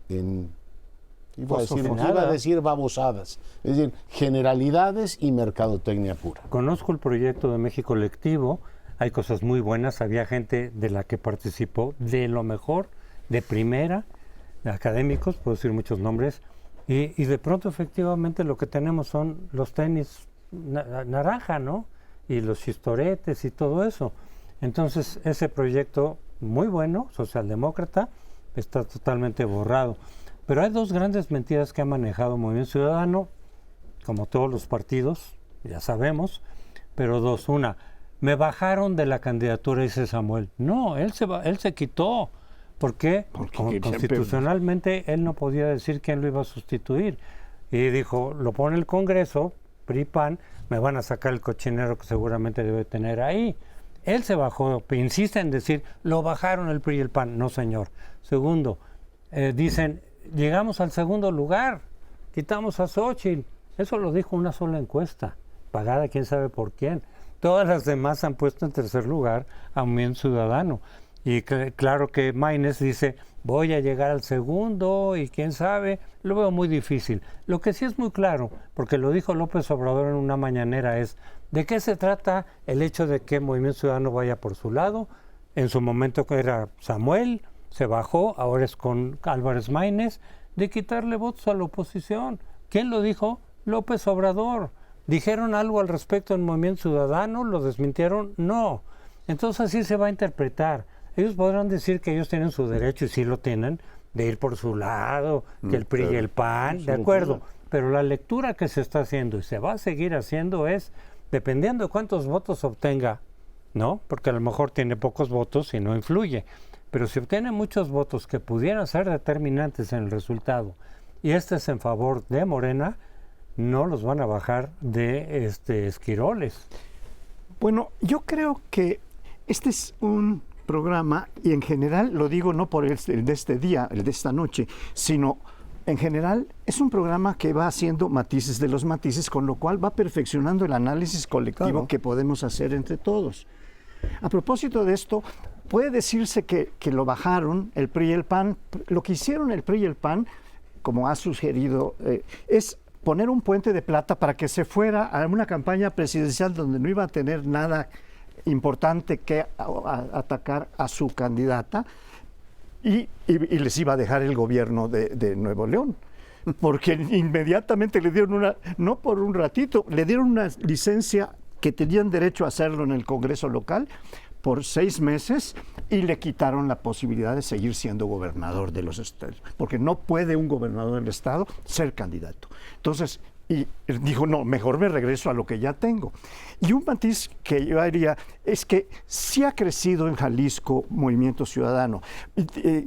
en, iba Nada. a decir babosadas, es decir, generalidades y mercadotecnia pura. Conozco el proyecto de México Colectivo, hay cosas muy buenas, había gente de la que participó de lo mejor, de primera, de académicos, puedo decir muchos nombres, y de pronto efectivamente lo que tenemos son los tenis naranja, ¿no? Y los chistoretes y todo eso. Entonces ese proyecto muy bueno, socialdemócrata, está totalmente borrado. Pero hay dos grandes mentiras que ha manejado Movimiento Ciudadano, como todos los partidos, ya sabemos, pero dos, una, me bajaron de la candidatura, dice Samuel. No, él se quitó. ¿Por qué? Porque constitucionalmente él no podía decir quién lo iba a sustituir. Y dijo, lo pone el Congreso, PRI-PAN, me van a sacar el cochinero que seguramente debe tener ahí. Él se bajó, insiste en decir, lo bajaron el PRI y el PAN. No, señor. Segundo, dicen, llegamos al segundo lugar, quitamos a Xóchitl. Eso lo dijo una sola encuesta, pagada quién sabe por quién. Todas las demás han puesto en tercer lugar a Movimiento Ciudadano. Y claro que Maínez dice, voy a llegar al segundo y quién sabe, lo veo muy difícil. Lo que sí es muy claro, porque lo dijo López Obrador en una mañanera, es ¿de qué se trata el hecho de que Movimiento Ciudadano vaya por su lado? En su momento que era Samuel, se bajó, ahora es con Álvarez Maínez, de quitarle votos a la oposición. ¿Quién lo dijo? López Obrador. ¿Dijeron algo al respecto en Movimiento Ciudadano? ¿Lo desmintieron? No. Entonces así se va a interpretar. Ellos podrán decir que ellos tienen su derecho, y sí lo tienen, de ir por su lado, que el PRI y el PAN, de acuerdo. Pero la lectura que se está haciendo y se va a seguir haciendo es, dependiendo de cuántos votos obtenga, ¿no? Porque a lo mejor tiene pocos votos y no influye. Pero si obtiene muchos votos que pudieran ser determinantes en el resultado, y este es en favor de Morena, no los van a bajar de esquiroles. Bueno, yo creo que este es un programa, y en general lo digo no por el de este día, el de esta noche, sino en general es un programa que va haciendo matices de los matices, con lo cual va perfeccionando el análisis colectivo que podemos hacer entre todos. A propósito de esto, puede decirse que lo bajaron el PRI y el PAN. Lo que hicieron el PRI y el PAN, como ha sugerido, es poner un puente de plata para que se fuera a una campaña presidencial donde no iba a tener nada importante que atacar a su candidata y les iba a dejar el gobierno de Nuevo León, porque inmediatamente le dieron no por un ratito, le dieron una licencia que tenían derecho a hacerlo en el Congreso local por 6 meses y le quitaron la posibilidad de seguir siendo gobernador de los estados, porque no puede un gobernador del estado ser candidato. Entonces, y dijo, no, mejor me regreso a lo que ya tengo. Y un matiz que yo haría es que sí ha crecido en Jalisco Movimiento Ciudadano.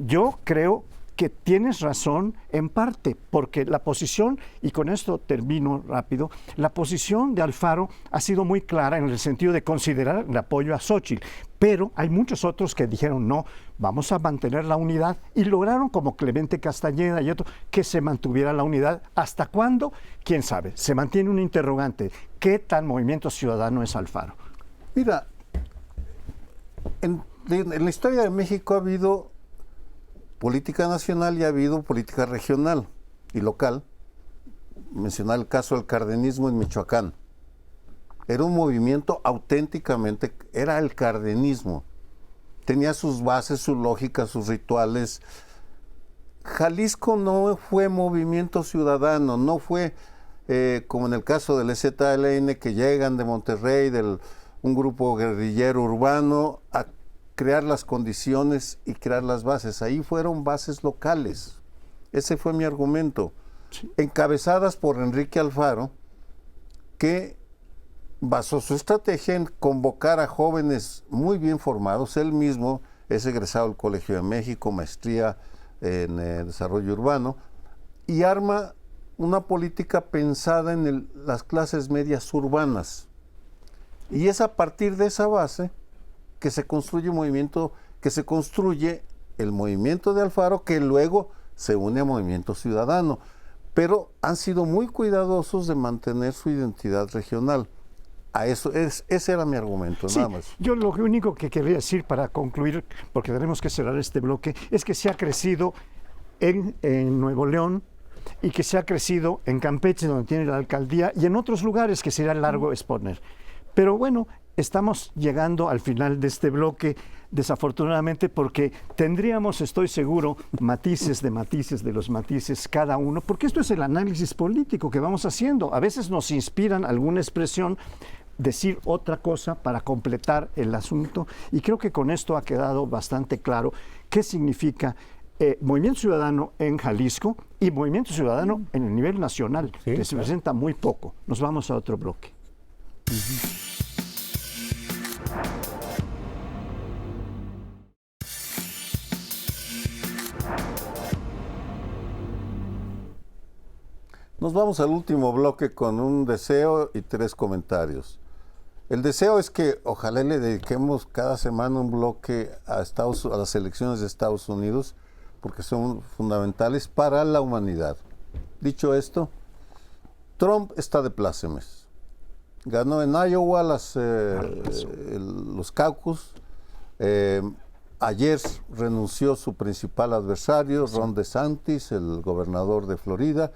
Yo creo que tienes razón en parte, porque la posición, y con esto termino rápido, la posición de Alfaro ha sido muy clara en el sentido de considerar el apoyo a Xóchitl, pero hay muchos otros que dijeron no, vamos a mantener la unidad, y lograron, como Clemente Castañeda y otros, que se mantuviera la unidad. ¿Hasta cuándo? ¿Quién sabe? Se mantiene un interrogante. ¿Qué tan Movimiento Ciudadano es Alfaro? Mira, en la historia de México ha habido política nacional y ha habido política regional y local. Mencionar el caso del cardenismo en Michoacán. Era un movimiento auténticamente, era el cardenismo. Tenía sus bases, su lógica, sus rituales. Jalisco no fue Movimiento Ciudadano, no fue como en el caso del EZLN, que llegan de Monterrey, un grupo guerrillero urbano, a crear las condiciones y crear las bases. Ahí fueron bases locales. Ese fue mi argumento. Sí. Encabezadas por Enrique Alfaro, que basó su estrategia en convocar a jóvenes muy bien formados. Él mismo es egresado del Colegio de México, maestría en desarrollo urbano, y arma una política pensada en las clases medias urbanas. Y es a partir de esa base que se construye el movimiento de Alfaro, que luego se une a Movimiento Ciudadano. Pero han sido muy cuidadosos de mantener su identidad regional. A eso, ese era mi argumento, Sí, nada más. yo lo único que quería decir para concluir, porque tenemos que cerrar este bloque, es que se ha crecido en Nuevo León y que se ha crecido en Campeche, donde tiene la alcaldía, y en otros lugares que sería largo exponer. Pero bueno, estamos llegando al final de este bloque, desafortunadamente, porque tendríamos, estoy seguro, matices de los matices cada uno, porque esto es el análisis político que vamos haciendo. A veces nos inspiran alguna expresión, decir otra cosa para completar el asunto, y creo que con esto ha quedado bastante claro qué significa Movimiento Ciudadano en Jalisco y Movimiento Ciudadano en el nivel nacional, Sí, que se presenta muy poco. Nos vamos a otro bloque. Nos vamos al último bloque con un deseo y 3 comentarios. El deseo es que ojalá le dediquemos cada semana un bloque a las elecciones de Estados Unidos, porque son fundamentales para la humanidad. Dicho esto, Trump está de plácemes. Ganó en Iowa los caucus. Ayer renunció su principal adversario, Ron DeSantis, el gobernador de Florida,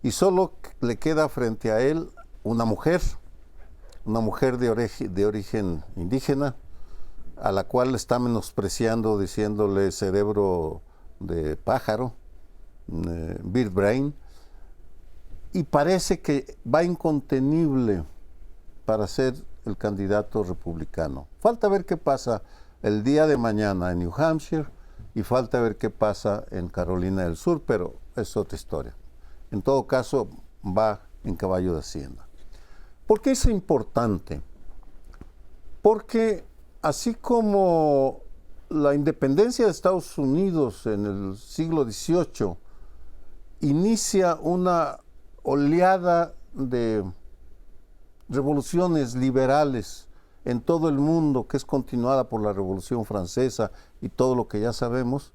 y solo le queda frente a él una mujer de origen indígena, a la cual está menospreciando, diciéndole cerebro de pájaro, bird brain, y parece que va incontenible para ser el candidato republicano. Falta ver qué pasa el día de mañana en New Hampshire y falta ver qué pasa en Carolina del Sur, pero es otra historia. En todo caso, va en caballo de hacienda. ¿Por qué es importante? Porque así como la independencia de Estados Unidos en el siglo XVIII inicia una oleada de revoluciones liberales en todo el mundo, que es continuada por la Revolución Francesa y todo lo que ya sabemos,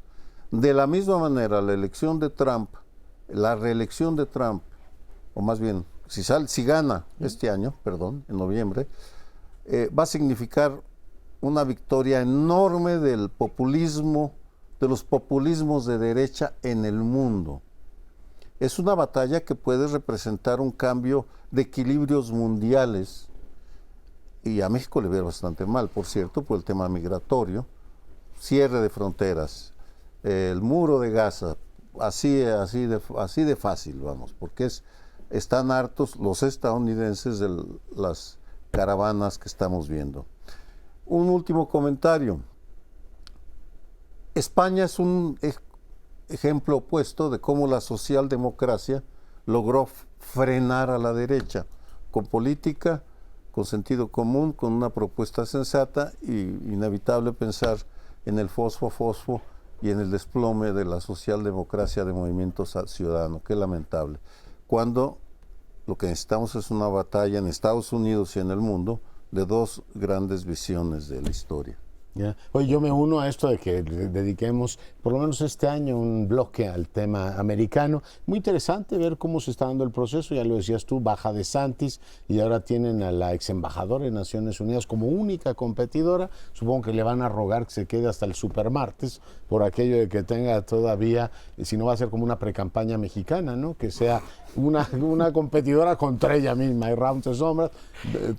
de la misma manera la reelección de Trump, o más bien, si gana este año, en noviembre, va a significar una victoria enorme del populismo, de los populismos de derecha en el mundo. Es una batalla que puede representar un cambio de equilibrios mundiales, y a México le viene bastante mal, por cierto, por el tema migratorio, cierre de fronteras, el muro de Gaza, así de fácil, vamos, porque están hartos los estadounidenses de las caravanas que estamos viendo. Un último comentario. España es un ejemplo opuesto de cómo la socialdemocracia logró frenar a la derecha con política, con sentido común, con una propuesta sensata, y inevitable pensar en el fosfo y en el desplome de la socialdemocracia de Movimiento Ciudadano. Qué lamentable. Cuando lo que necesitamos es una batalla en Estados Unidos y en el mundo de 2 grandes visiones de la historia. Yeah. Oye, yo me uno a esto de que dediquemos por lo menos este año un bloque al tema americano. Muy interesante ver cómo se está dando el proceso, ya lo decías tú, baja DeSantis y ahora tienen a la ex embajadora de Naciones Unidas como única competidora. Supongo que le van a rogar que se quede hasta el supermartes por aquello de que tenga todavía, si no va a ser como una precampaña mexicana, ¿no? Que sea una competidora contra ella misma. Hay rounds de sombras.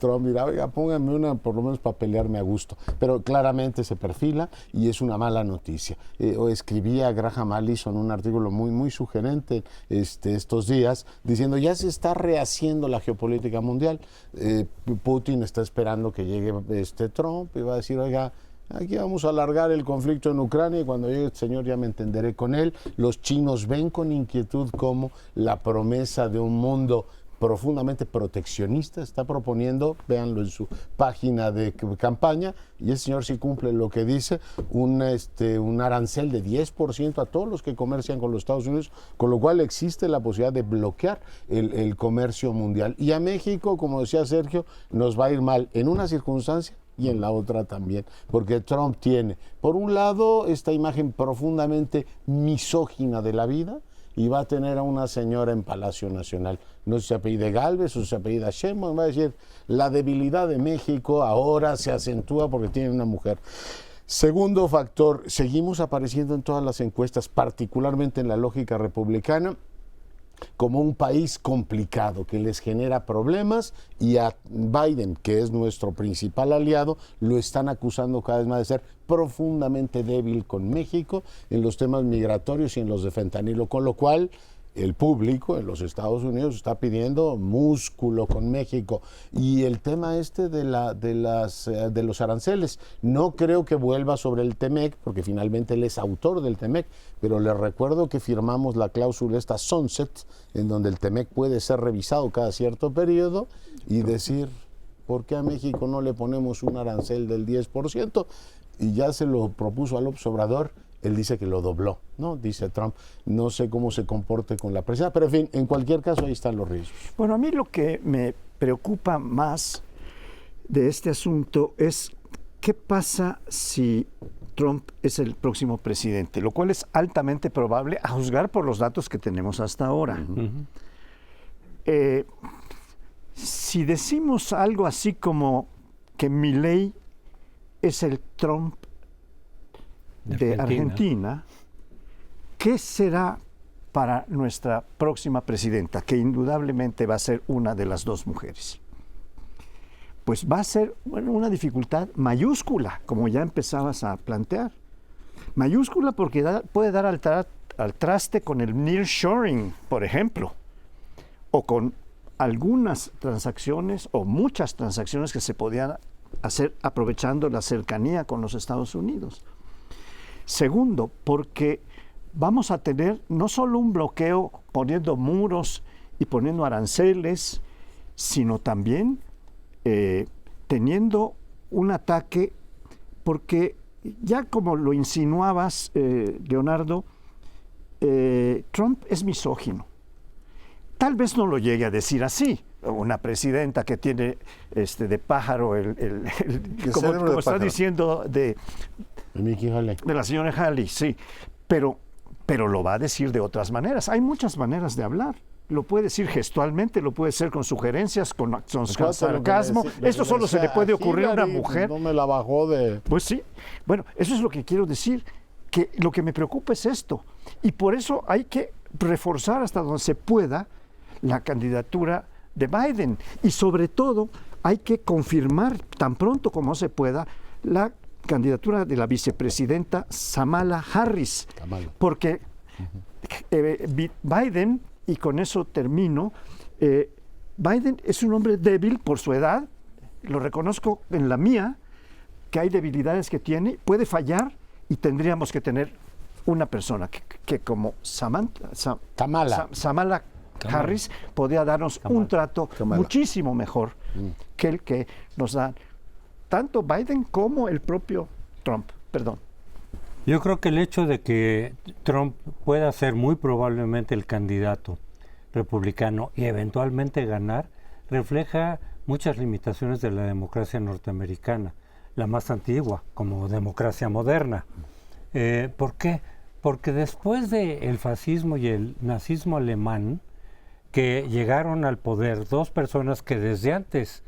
Trump dirá, oiga, pónganme una por lo menos para pelearme a gusto. Pero claramente se perfila y es una mala noticia. Escribía Graham Allison un artículo muy sugerente estos días diciendo ya se está rehaciendo la geopolítica mundial. Putin está esperando que llegue Trump y va a decir, oiga, aquí vamos a alargar el conflicto en Ucrania y cuando llegue el señor ya me entenderé con él. Los chinos ven con inquietud cómo la promesa de un mundo profundamente proteccionista está proponiendo, véanlo en su página de campaña, y el señor sí cumple lo que dice, un arancel de 10% a todos los que comercian con los Estados Unidos, con lo cual existe la posibilidad de bloquear el comercio mundial. Y a México, como decía Sergio, nos va a ir mal en una circunstancia y en la otra también, porque Trump tiene, por un lado, esta imagen profundamente misógina de la vida, y va a tener a una señora en Palacio Nacional. No sé si se apellida Gálvez o se apellida Sheinbaum, va a decir, la debilidad de México ahora se acentúa porque tiene una mujer. Segundo factor, seguimos apareciendo en todas las encuestas, particularmente en la lógica republicana, como un país complicado que les genera problemas, y a Biden, que es nuestro principal aliado, lo están acusando cada vez más de ser profundamente débil con México en los temas migratorios y en los de fentanilo, con lo cual el público en los Estados Unidos está pidiendo músculo con México. Y el tema de los aranceles, no creo que vuelva sobre el TEMEC, porque finalmente él es autor del TEMEC, pero les recuerdo que firmamos la cláusula esta sunset, en donde el TEMEC puede ser revisado cada cierto periodo y decir, ¿por qué a México no le ponemos un arancel del 10%? Y ya se lo propuso a López Obrador. Él dice que lo dobló, ¿no? Dice Trump. No sé cómo se comporte con la presidencia, pero en fin, en cualquier caso ahí están los riesgos. Bueno, a mí lo que me preocupa más de este asunto es qué pasa si Trump es el próximo presidente, lo cual es altamente probable a juzgar por los datos que tenemos hasta ahora. Si decimos algo así como que Milei es el Trump de Argentina, ¿qué será para nuestra próxima presidenta, que indudablemente va a ser una de las dos mujeres? Pues va a ser una dificultad mayúscula, como ya empezabas a plantear. Mayúscula porque puede dar al traste con el nearshoring, por ejemplo, o con algunas transacciones o muchas transacciones que se podían hacer aprovechando la cercanía con los Estados Unidos. Segundo, porque vamos a tener no solo un bloqueo poniendo muros y poniendo aranceles, sino también teniendo un ataque, porque ya como lo insinuabas, Leonardo, Trump es misógino. Tal vez no lo llegue a decir así, una presidenta que tiene de pájaro, como está diciendo de la señora Haley, sí, pero lo va a decir de otras maneras. Hay muchas maneras de hablar. Lo puede decir gestualmente, lo puede hacer con sugerencias, con sarcasmo. Esto solo se le puede ocurrir a una mujer. No me la bajó de... Pues sí. Bueno, eso es lo que quiero decir, que lo que me preocupa es esto. Y por eso hay que reforzar hasta donde se pueda la candidatura de Biden. Y sobre todo hay que confirmar tan pronto como se pueda la candidatura de la vicepresidenta Kamala Harris. Porque Biden, y con eso termino, Biden es un hombre débil por su edad, lo reconozco en la mía, que hay debilidades que tiene, puede fallar y tendríamos que tener una persona que como Kamala Harris podría darnos un trato muchísimo mejor que el que nos da tanto Biden como el propio Trump. Perdón. Yo creo que el hecho de que Trump pueda ser muy probablemente el candidato republicano y eventualmente ganar, refleja muchas limitaciones de la democracia norteamericana, la más antigua, como democracia moderna. ¿Por qué? Porque después del fascismo y el nazismo alemán, que llegaron al poder dos personas que desde antes,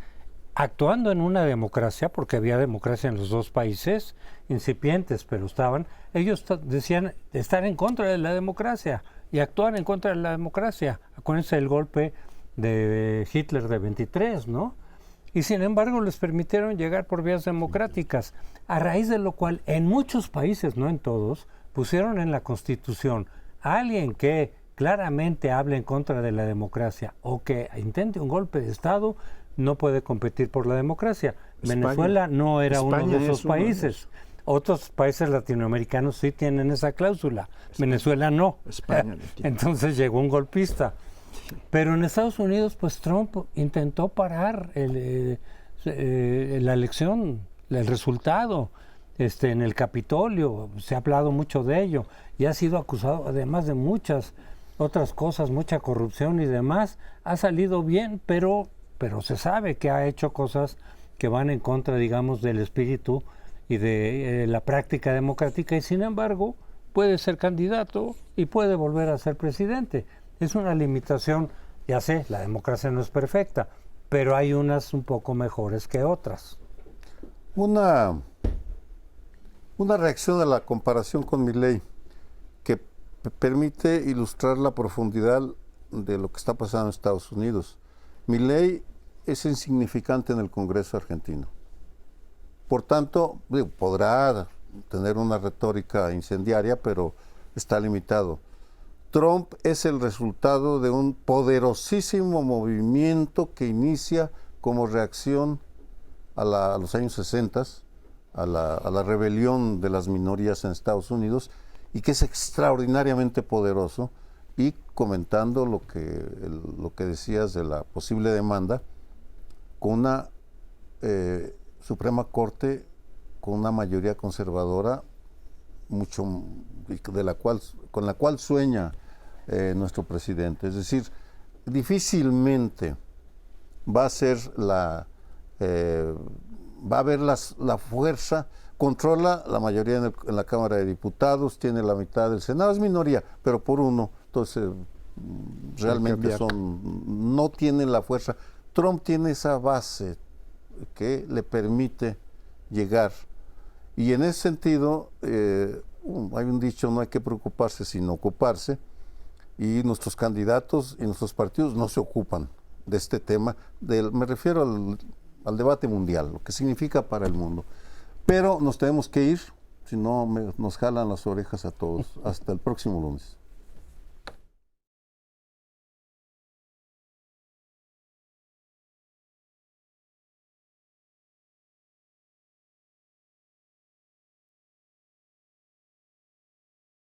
actuando en una democracia, porque había democracia en los dos países, incipientes, pero estaban, ellos decían estar en contra de la democracia y actuar en contra de la democracia. Acuérdense del golpe de Hitler de 23, ¿no? Y sin embargo les permitieron llegar por vías democráticas, a raíz de lo cual en muchos países, no en todos, pusieron en la Constitución a alguien que claramente hable en contra de la democracia o que intente un golpe de Estado, no puede competir por la democracia. Venezuela no era uno de esos países. Otros países latinoamericanos sí tienen esa cláusula. Venezuela no. Entonces llegó un golpista. Pero en Estados Unidos, pues Trump intentó parar la elección, el resultado. En el Capitolio, se ha hablado mucho de ello, y ha sido acusado, además de muchas otras cosas, mucha corrupción y demás. Ha salido bien, pero se sabe que ha hecho cosas que van en contra, digamos, del espíritu y de la práctica democrática, y sin embargo, puede ser candidato y puede volver a ser presidente. Es una limitación, ya sé, la democracia no es perfecta, pero hay unas un poco mejores que otras. Una reacción a la comparación con Milei que permite ilustrar la profundidad de lo que está pasando en Estados Unidos. Milei es insignificante en el Congreso argentino. Por tanto, podrá tener una retórica incendiaria, pero está limitado. Trump es el resultado de un poderosísimo movimiento que inicia como reacción a los años 60, a la rebelión de las minorías en Estados Unidos, y que es extraordinariamente poderoso. Y comentando lo que decías de la posible demanda, con una Suprema Corte con una mayoría conservadora con la cual sueña nuestro presidente. Es decir, difícilmente va a ser va a haber la fuerza. Controla la mayoría en la Cámara de Diputados, tiene la mitad del Senado, es minoría, pero por uno. Entonces, realmente no tienen la fuerza. Trump tiene esa base que le permite llegar. Y en ese sentido, hay un dicho: no hay que preocuparse sino ocuparse, y nuestros candidatos y nuestros partidos no se ocupan de este tema. Me refiero al debate mundial, lo que significa para el mundo. Pero nos tenemos que ir, si no nos jalan las orejas a todos. Hasta el próximo lunes.